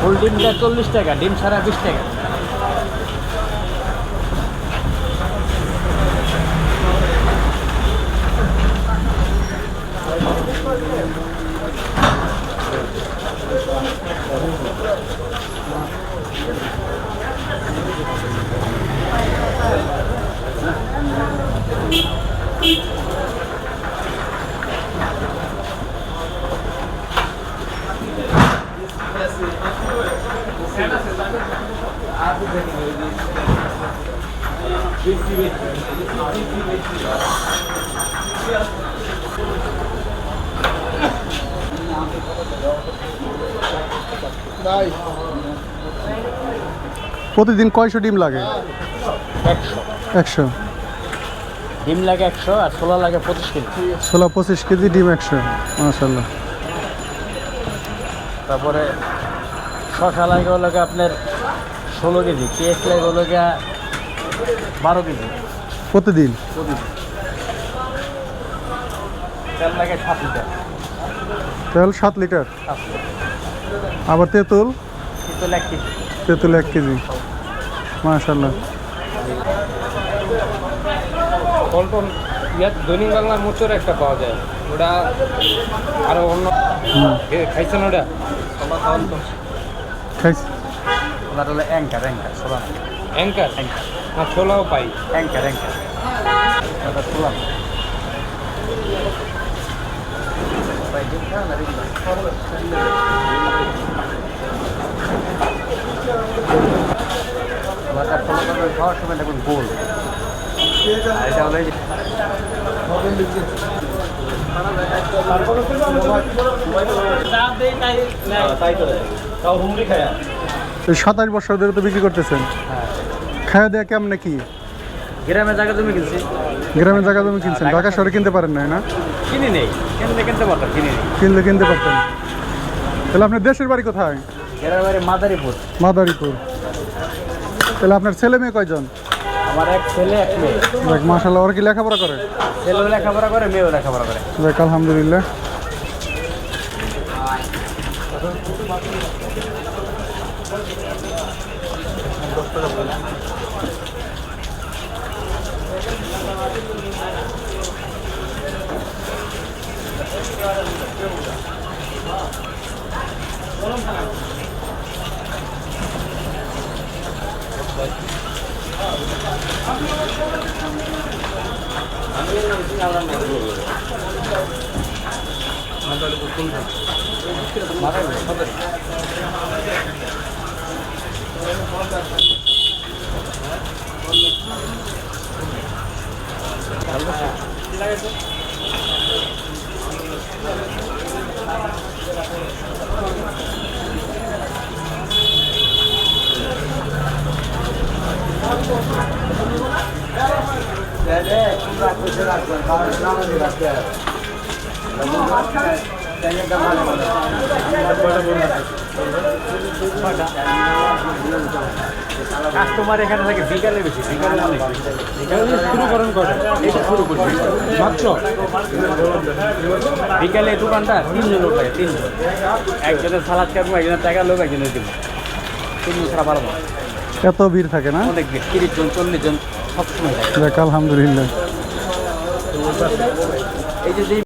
ফুল ডিমটা 40 টাকা, ডিম ছাড়া 20 টাকা। প্রতিদিন কয়শো ডিম লাগে? 100 ডিম লাগে 100 আর ছোলা লাগে 25 কেজি। 25 কেজি ডিম 100, মাশাআল্লাহ। তারপরে শশা লাগে লাগে আপনার 16 কেজি, পেঁয়াজ লাগে লাগে 12 কেজি প্রতিদিন। তেল লাগে 7 লিটার। তেল 7 লিটার। আবার তেঁতুল? তেঁতুল 1 কেজি। তেঁতুল 1 কেজি, মাশাআল্লাহ। পল্টন দৈনিক বাংলার মোচর একটা পাওয়া যায়, ওটা আরো অন্য খাইছেন ওটা? খাইছি। ওটা হলো অ্যাঙ্কার, ছোলা না। অ্যাঙ্কার না, ছোলাও পাই। অ্যাঙ্কার ওটা ছোলা না। খাওয়ার সময় দেখুন গোল, আর এটা হলো এই 27 বছর ধরে তো বিক্রি করতেছেন। খাওয়া দেয়া কেমন কি? গ্রামে জায়গা জমি কিনছি। গ্রামের জায়গা জমি কিনছেন, ঢাকা শহরে কিনতে পারেন না? না কিনে নেই, কিনতে পারতাম, কিনে নেই। কিনলে কিনতে পারতেন। তাহলে আপনার দেশের বাড়ি কোথায়? গ্রামের বাড়ি মাদারীপুর। মাদারীপুর। তাহলে আপনার ছেলে মেয়ে কয়জন? আমার এক ছেলে এক মেয়ে। দেখ মাশাআল্লাহ, ওরা কি লেখাপড়া করে? ছেলেও লেখাপড়া করে, মেয়েও লেখাপড়া করে। দেখ আলহামদুলিল্লাহ। কাস্টমার এখানে থাকে বিকালে বেশি, বিকালে অনেক শুরু করেন করে এটা শুরু করছি মাত্র বিকালে দোকানটা 3 জন লোক লাগে, 3 জন। একজনের সালাদ কাটবো, একজনের টাকা লোক, একজনের দিব, 3 জন ছাড়া পারবো। এত ভিড় থাকে না? অনেক ভিড়, 30 জন 40 জন সবসময় থাকে। দেখ আলহামদুলিল্লাহ। এই যে